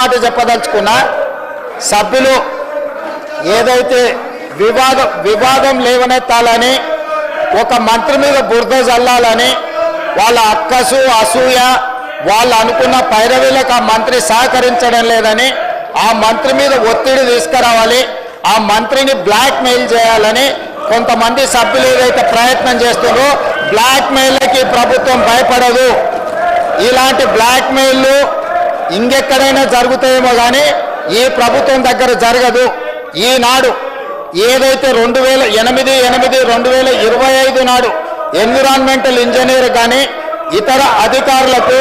మాట చెప్పదలుచుకున్నా సభ్యులు ఏదైతే వివాదం లేవనెత్తాలని ఒక మంత్రి మీద బురద జల్లాలని వాళ్ళ అక్కసు అసూయ వాళ్ళు అనుకున్న పైరవీలకు ఆ మంత్రి సహకరించడం లేదని ఆ మంత్రి మీద ఒత్తిడి తీసుకురావాలి ఆ మంత్రిని బ్లాక్ మెయిల్ చేయాలని కొంతమంది సభ్యులు ఏదైతే ప్రయత్నం చేస్తున్నారో బ్లాక్ మెయిల్కి ప్రభుత్వం భయపడదు ఇలాంటి బ్లాక్ మెయిల్లు ఇంకెక్కడైనా జరుగుతాయేమో కానీ ఈ ప్రభుత్వం దగ్గర జరగదు ఈనాడు ఏదైతే 2008-2025 నాడు ఎన్విరాన్మెంటల్ ఇంజనీర్ కానీ ఇతర అధికారులకు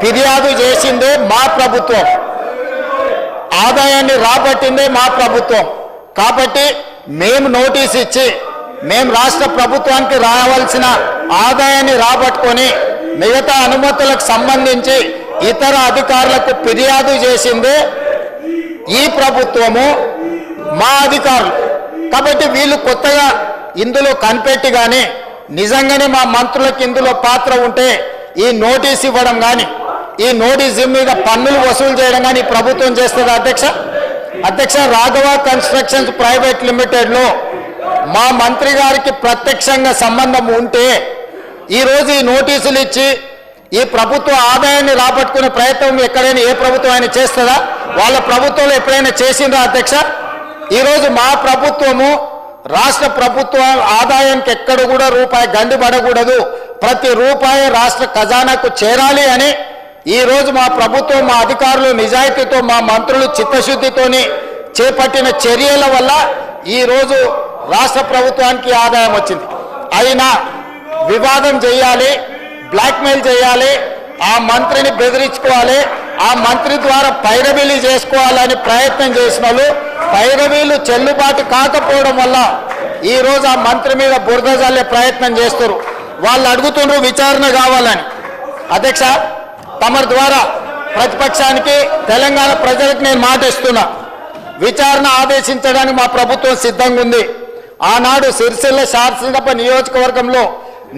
ఫిర్యాదు చేసిందే మా ప్రభుత్వం ఆదాయాన్ని రాబట్టిందే మా ప్రభుత్వం కాబట్టి మేము నోటీస్ ఇచ్చి మేము రాష్ట్ర ప్రభుత్వానికి రావాల్సిన ఆదాయాన్ని రాబట్టుకొని మిగతా అనుమతులకు సంబంధించి ఇతర అధికారులకు ఫిర్యాదు చేసిందే ఈ ప్రభుత్వము మా అధికారులు కాబట్టి వీళ్ళు కొత్తగా ఇందులో కనిపెట్టి కానీ నిజంగానే మా మంత్రులకు ఇందులో పాత్ర ఉంటే ఈ నోటీస్ ఇవ్వడం కానీ ఈ నోటీస్ మీద పన్నులు వసూలు చేయడం కానీ ప్రభుత్వం చేస్తుంది అధ్యక్ష రాఘవ కన్స్ట్రక్షన్స్ ప్రైవేట్ లిమిటెడ్లో మా మంత్రి గారికి ప్రత్యక్షంగా సంబంధం ఉంటే ఈరోజు ఈ నోటీసులు ఇచ్చి ఈ ప్రభుత్వ ఆదాయాన్ని రాబట్టుకునే ప్రయత్నం ఎక్కడైనా ఏ ప్రభుత్వం అయినా చేస్తుందా వాళ్ళ ప్రభుత్వంలో ఎప్పుడైనా చేసిందా అధ్యక్ష ఈరోజు మా ప్రభుత్వము రాష్ట్ర ప్రభుత్వం ఆదాయానికి ఎక్కడ కూడా రూపాయి గండి పడకూడదు ప్రతి రూపాయి రాష్ట్ర ఖజానాకు చేరాలి అని ఈరోజు మా ప్రభుత్వం మా అధికారులు నిజాయితీతో మా మంత్రులు చిత్తశుద్ధితోని చేపట్టిన చర్యల వల్ల ఈరోజు రాష్ట్ర ప్రభుత్వానికి ఆదాయం వచ్చింది అయినా వివాదం చేయాలి బ్లాక్మెయిల్ చేయాలి ఆ మంత్రిని బెదిరించుకోవాలి ఆ మంత్రి ద్వారా పైరవీలు చేసుకోవాలని ప్రయత్నం చేసిన వాళ్ళు పైరవీలు చెల్లుబాటు కాకపోవడం వల్ల ఈరోజు ఆ మంత్రి మీద బురద జల్లే ప్రయత్నం చేస్తారు వాళ్ళు అడుగుతున్నారు విచారణ కావాలని అధ్యక్ష తమరి ద్వారా ప్రతిపక్షానికి తెలంగాణ ప్రజలకు నేను మాట ఇస్తున్నా విచారణ ఆదేశించడానికి మా ప్రభుత్వం సిద్ధంగా ఉంది ఆనాడు సిరిసిల్ల శాసనసభ నియోజకవర్గంలో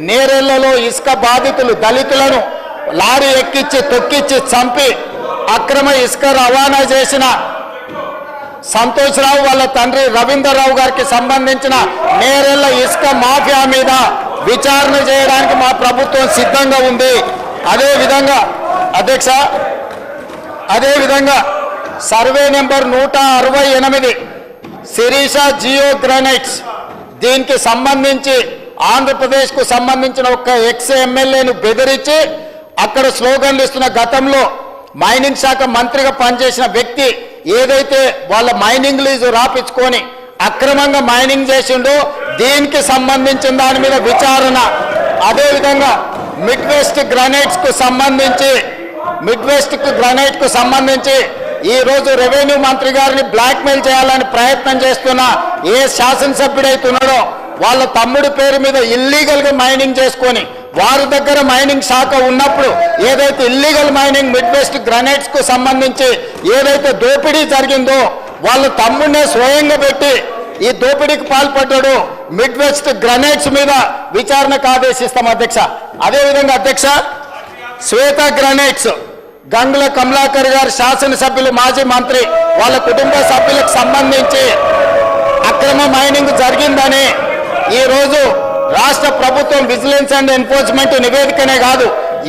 నేరెళ్లలో ఇసుక బాధితులు దళితులను లారీ ఎక్కించి తొక్కిచ్చి చంపి అక్రమ ఇసుక రవాణా చేసిన సంతోష్ రావు వాళ్ళ తండ్రి రవీందర్ రావు గారికి సంబంధించిన నేరెళ్ల ఇసుక మాఫియా మీద విచారణ చేయడానికి మా ప్రభుత్వం సిద్ధంగా ఉంది అదేవిధంగా అధ్యక్ష survey number 168 Shirisha Jio granites దీనికి సంబంధించి ఆంధ్రప్రదేశ్కు సంబంధించిన ఒక ఎక్స్ ఎమ్మెల్యేను బెదిరించి అక్కడ స్లోగన్లు ఇస్తున్న గతంలో మైనింగ్ శాఖ మంత్రిగా పనిచేసిన వ్యక్తి ఏదైతే వాళ్ళ మైనింగ్ లీజు రాపించుకొని అక్రమంగా మైనింగ్ చేసిండో దీనికి సంబంధించిన దాని మీద విచారణ అదేవిధంగా మిడ్ వెస్ట్ గ్రానైట్స్ కు సంబంధించి ఈరోజు రెవెన్యూ మంత్రి గారిని బ్లాక్మెయిల్ చేయాలని ప్రయత్నం చేస్తున్న ఏ శాసనసభ్యుడైతున్నాడో వాళ్ళ తమ్ముడి పేరు మీద ఇల్లీగల్గా మైనింగ్ చేసుకొని వారి దగ్గర మైనింగ్ శాఖ ఉన్నప్పుడు ఏదైతే illegal mining mid west granites కు సంబంధించి ఏదైతే దోపిడీ జరిగిందో వాళ్ళ తమ్ముడినే స్వయంగా పెట్టి ఈ దోపిడీకి పాల్పడ్డాడు మిడ్ వెస్ట్ గ్రానైట్స్ మీద విచారణకు ఆదేశిస్తాం అధ్యక్ష అదేవిధంగా అధ్యక్ష శ్వేత గ్రానైట్స్ గంగుల కమలాకర్ గారు శాసనసభ్యులు మాజీ మంత్రి వాళ్ళ కుటుంబ సభ్యులకు సంబంధించి అక్రమ మైనింగ్ జరిగిందని ఈరోజు రాష్ట్ర ప్రభుత్వం విజిలెన్స్ అండ్ ఎన్ఫోర్స్మెంట్ నివేదికనే కాదు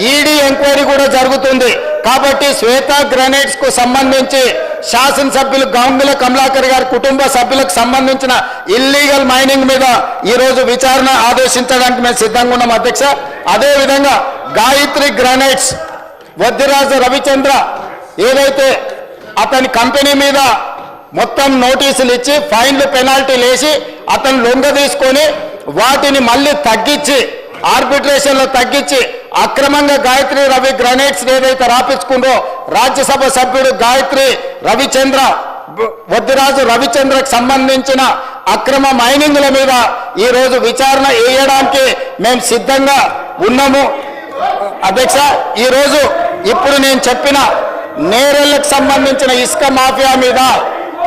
ఈడీ ఎంక్వైరీ కూడా జరుగుతుంది కాబట్టి శ్వేత గ్రానైట్స్ కు సంబంధించి శాసనసభ్యులు గంగుల కమలాకర్ గారి కుటుంబ సభ్యులకు సంబంధించిన ఇల్లీగల్ మైనింగ్ మీద ఈరోజు విచారణ ఆదేశించడానికి మేము సిద్ధంగా ఉన్నాం అధ్యక్ష అదేవిధంగా గాయత్రి గ్రానైట్స్ వద్దిరాజు రవిచంద్ర ఏదైతే అతని కంపెనీ మీద మొత్తం నోటీసులు ఇచ్చి ఫైన్లు పెనాల్టీలు వేసి అతను లొంగ తీసుకొని వాటిని మళ్ళీ తగ్గించి ఆర్బిట్రేషన్లో తగ్గించి అక్రమంగా గాయత్రి రవి గ్రానైట్స్ ఏదైతే రాపించుకుందో రాజ్యసభ సభ్యుడు గాయత్రి రవిచంద్ర వద్దిరాజు రవిచంద్రకు సంబంధించిన అక్రమ మైనింగ్ల మీద ఈరోజు విచారణ వేయడానికి మేము సిద్ధంగా ఉన్నాము అధ్యక్ష ఈరోజు ఇప్పుడు నేను చెప్పిన నేరెళ్లకు సంబంధించిన ఇసుక మాఫియా మీద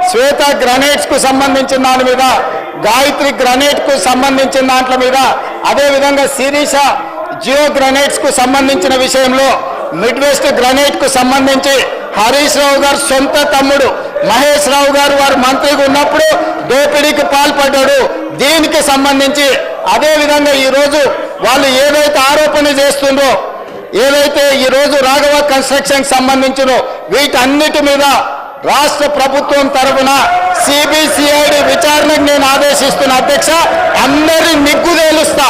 శ్వేత గ్రానైట్స్ కు సంబంధించిన దాని మీద గాయత్రి గ్రానైట్ కు సంబంధించిన దాంట్ల మీద అదేవిధంగా శిరీష జియో గ్రానైట్స్ కు సంబంధించిన విషయంలో మిడ్ వెస్ట్ గ్రానైట్ కు సంబంధించి హరీష్ రావు గారు సొంత తమ్ముడు మహేష్ రావు గారు వారు మంత్రిగా ఉన్నప్పుడు దోపిడీకి పాల్పడ్డాడు. దీనికి సంబంధించి అదేవిధంగా ఈరోజు వాళ్ళు ఏదైతే ఆరోపణ చేస్తుండ్రో, ఏదైతే ఈరోజు రాఘవ కన్స్ట్రక్షన్ సంబంధించినో వీటన్నిటి మీద రాష్ట్ర ప్రభుత్వం తరఫున సిబిసిఐడి విచారణకు నేను ఆదేశిస్తున్న అధ్యక్ష. అందరి నిగ్గు తేలుస్తా.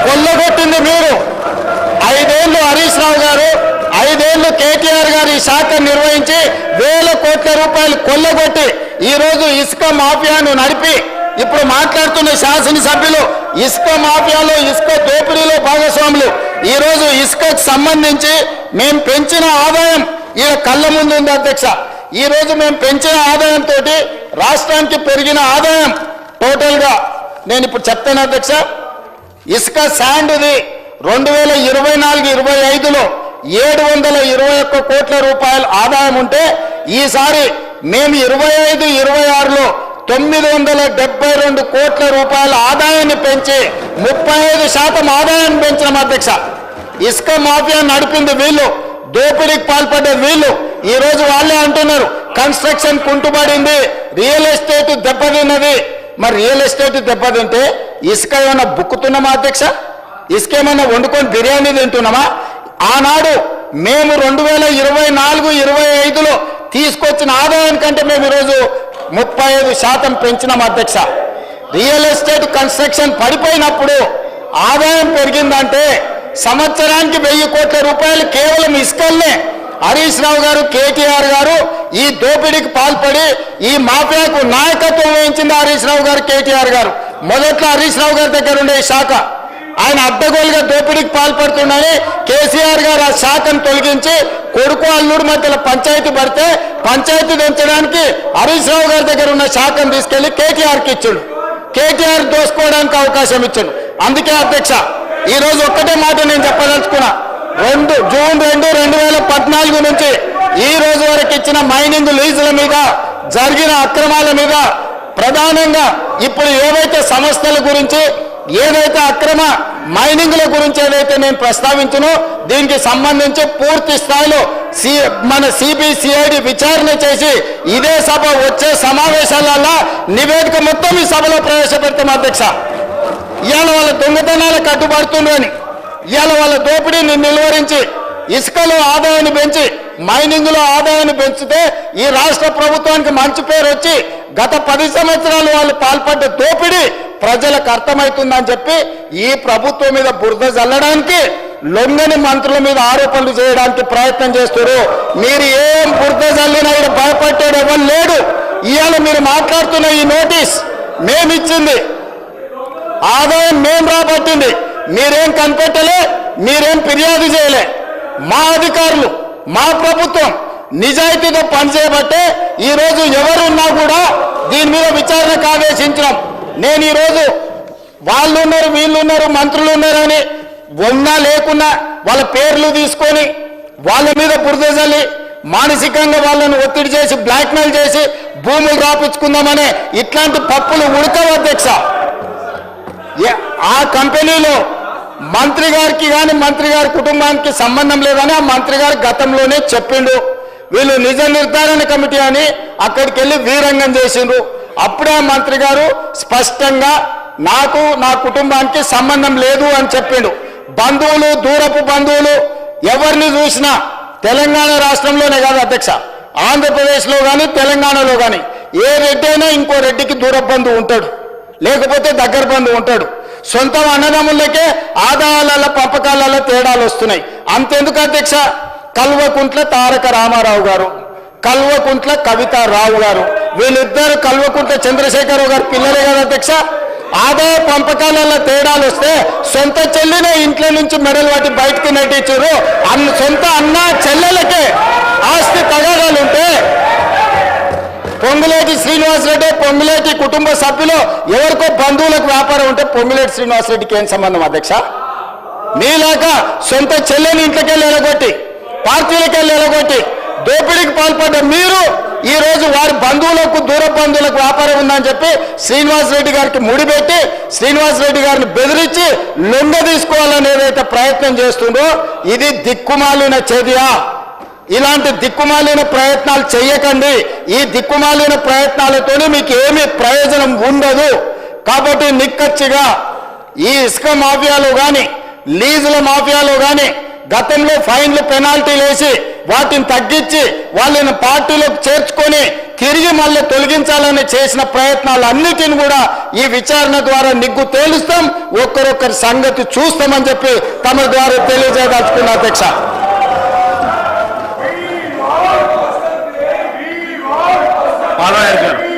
కొల్లగొట్టింది మీరు. 5 ఏళ్ళు హరీష్ రావు గారు, 5 ఏళ్ళు కేటీఆర్ గారు ఈ శాఖ నిర్వహించి వేల కోట్ల రూపాయలు కొల్లగొట్టి ఈరోజు ఇసుక మాఫియాను నడిపి ఇప్పుడు మాట్లాడుతున్న శాసనసభ్యులు ఇసుక మాఫియాలో, ఇసుక దోపిడీలో భాగస్వాములు. ఈరోజు ఇసుకకు సంబంధించి మేము పెంచిన ఆదాయం ఈ కళ్ళ ముందు ఉంది అధ్యక్ష. ఈరోజు మేము పెంచిన ఆదాయంతో రాష్ట్రానికి పెరిగిన ఆదాయం టోటల్గా నేను ఇప్పుడు చెప్తాను అధ్యక్ష. ఇసుక శాండ్ది 2024-25లో 721 కోట్ల రూపాయల ఆదాయం ఉంటే ఈసారి మేము 25-26లో 972 కోట్ల రూపాయల ఆదాయాన్ని పెంచి 35% ఆదాయాన్ని పెంచిన అధ్యక్ష. ఇసుక మాఫియా నడిపింది వీళ్ళు, దోపిడీకి పాల్పడ్డది వీళ్ళు. ఈ రోజు వాళ్ళే అంటున్నారు కన్స్ట్రక్షన్ కుంటుపడింది, రియల్ ఎస్టేట్ దెబ్బతిన్నది. మరి రియల్ ఎస్టేట్ దెబ్బతింటే ఇసుక ఏమైనా బుక్కుతున్నామా అధ్యక్ష? ఇసుక ఏమైనా వండుకొని బిర్యానీ తింటున్నామా? ఆనాడు మేము 2024-25లో తీసుకొచ్చిన ఆదాయం కంటే మేము ఈరోజు 35% పెంచినాం అధ్యక్ష. రియల్ ఎస్టేట్ కన్స్ట్రక్షన్ పడిపోయినప్పుడు ఆదాయం పెరిగిందంటే సంవత్సరానికి 1000 కోట్ల రూపాయలు కేవలం ఇసుకల్నే హరీష్ రావు గారు, కేటీఆర్ గారు ఈ దోపిడీకి పాల్పడి ఈ మాఫియాకు నాయకత్వం వహించింది హరీష్ రావు గారు, కేటీఆర్ గారు. మొదట్లో హరీష్ రావు గారి దగ్గర ఉండే శాఖ ఆయన అడ్డగోలుగా దోపిడీకి పాల్పడుతుండని కేసీఆర్ గారు ఆ శాఖను తొలగించి కొడుకు అల్లుడు మధ్యలో పంచాయతీ పడితే పంచాయతీ పెంచడానికి హరీష్ రావు గారి దగ్గర ఉన్న శాఖను తీసుకెళ్లి కేటీఆర్కి ఇచ్చాడు. కేటీఆర్ దోసుకోవడానికి అవకాశం ఇచ్చాడు. అందుకే అధ్యక్ష ఈరోజు ఒక్కటే మాట నేను చెప్పదలుచుకున్నా. జూన్ 2, 2014 నుంచి ఈ రోజు వరకు ఇచ్చిన మైనింగ్ లీజుల మీద జరిగిన అక్రమాల మీద ప్రధానంగా ఇప్పుడు ఏవైతే సంస్థల గురించి, ఏదైతే అక్రమ మైనింగ్ల గురించి ఏదైతే నేను ప్రస్తావించను దీనికి సంబంధించి పూర్తి స్థాయిలో మన సిబిసిఐడి విచారణ చేసి ఇదే సభ వచ్చే సమావేశాలలో నివేదిక మొత్తం ఈ సభలో ప్రవేశపెడతాం అధ్యక్ష. ఇవాళ వాళ్ళ దొంగతనాలు కట్టుబడుతుందని, ఇవాళ వాళ్ళ దోపిడీని నిలువరించి ఇసుకలో ఆదాయాన్ని పెంచి మైనింగ్లో ఆదాయాన్ని పెంచితే ఈ రాష్ట్ర ప్రభుత్వానికి మంచి పేరు వచ్చి గత 10 సంవత్సరాలు వాళ్ళు పాల్పడ్డ దోపిడీ ప్రజలకు అర్థమవుతుందని చెప్పి ఈ ప్రభుత్వం మీద బురద జల్లడానికి, లొంగని మంత్రుల మీద ఆరోపణలు చేయడానికి ప్రయత్నం చేస్తారు. మీరు ఏం బురద జల్లినా ఇక్కడ భయపడ్డాడు ఎవరు లేడు. ఇవాళ మీరు మాట్లాడుతున్న ఈ నోటీస్ మేమిచ్చింది, ఆదాయం మేం రాబట్టింది, మీరేం కనిపెట్టలే, మీరేం ఫిర్యాదు చేయలే. మా అధికారులు, మా ప్రభుత్వం నిజాయితీతో పనిచేయబట్టే ఈరోజు ఎవరున్నా కూడా దీని మీద విచారణకు ఆదేశించడం. నేను ఈరోజు వాళ్ళు ఉన్నారు, వీళ్ళు ఉన్నారు, మంత్రులు ఉన్నారని ఉన్నా లేకున్నా వాళ్ళ పేర్లు తీసుకొని వాళ్ళ మీద బురద జల్లి మానసికంగా వాళ్ళను ఒత్తిడి చేసి బ్లాక్మెయిల్ చేసి భూములు రాపించుకుందామనే ఇట్లాంటి పప్పులు ఉడకవు అధ్యక్ష. ఆ కంపెనీలో మంత్రి గారికి కానీ మంత్రి గారి కుటుంబానికి సంబంధం లేదని ఆ మంత్రి గారు గతంలోనే చెప్పిండు. వీళ్ళు నిజ నిర్ధారణ కమిటీ అని అక్కడికి వెళ్ళి వీరంగం చేసిండ్రు. అప్పుడే ఆ మంత్రి గారు స్పష్టంగా నాకు నా కుటుంబానికి సంబంధం లేదు అని చెప్పిండు. బంధువులు, దూరపు బంధువులు ఎవరిని చూసినా తెలంగాణ రాష్ట్రంలోనే కాదు అధ్యక్ష, ఆంధ్రప్రదేశ్లో కానీ తెలంగాణలో కానీ ఏ రెడ్డి అయినా ఇంకో రెడ్డికి దూర బంధువు ఉంటాడు, లేకపోతే దగ్గర బంధువు ఉంటాడు. సొంత అన్నదమ్ములకే ఆదాయాల పంపకాలలో తేడాలు వస్తున్నాయి. అంతెందుకు అధ్యక్ష, కల్వకుంట్ల తారక రామారావు గారు, కల్వకుంట్ల కవితారావు గారు, వీళ్ళిద్దరు కల్వకుంట్ల చంద్రశేఖరరావు గారు పిల్లలే కదా అధ్యక్ష. ఆదాయ పంపకాలలో తేడాలు వస్తే సొంత చెల్లినే ఇంట్లో నుంచి మెడలు వాటి బయటకు నెట్టించారు. సొంత అన్న చెల్లెలకే ఆస్తి తగాదాలుంటే పొంగులేటి శ్రీనివాసరెడ్డి, పొంగులేటి కుటుంబ సభ్యులు ఎవరికో బంధువులకు వ్యాపారం ఉంటే పొంగులేటి శ్రీనివాసరెడ్డికి ఏం సంబంధం అధ్యక్ష? మీలాగా సొంత చెల్లెని ఇంట్లోకెళ్ళి ఎలగొట్టి, పార్టీలకెళ్ళి ఎలగొట్టి దోపిడీకి పాల్పడ్డ మీరు ఈ రోజు వారి బంధువులకు, దూర బంధువులకు వ్యాపారం ఉందని చెప్పి శ్రీనివాసరెడ్డి గారికి ముడిపెట్టి శ్రీనివాసరెడ్డి గారిని బెదిరించి లొంగ తీసుకోవాలని ఏదైతే ప్రయత్నం చేస్తుందో ఇది దిక్కుమాలిన చర్య. ఇలాంటి దిక్కుమాలిన ప్రయత్నాలు చేయకండి. ఈ దిక్కుమాలిన ప్రయత్నాలతోనే మీకు ఏమీ ప్రయోజనం ఉండదు. కాబట్టి నిక్కచ్చిగా ఈ ఇసుక మాఫియాలో కానీ లీజుల మాఫియాలో కానీ గతంలో ఫైన్లు పెనాల్టీలు వేసి వాటిని తగ్గించి వాళ్ళని పార్టీలోకి చేర్చుకొని తిరిగి మళ్ళీ తొలగించాలని చేసిన ప్రయత్నాలన్నిటిని కూడా ఈ విచారణ ద్వారా నిగ్గు తేలుస్తాం, ఒక్కరొక్కరి సంగతి చూస్తామని చెప్పి తమ ద్వారా తెలియజేయదలుచుకున్న అధ్యక్ష. పాలనాయకులు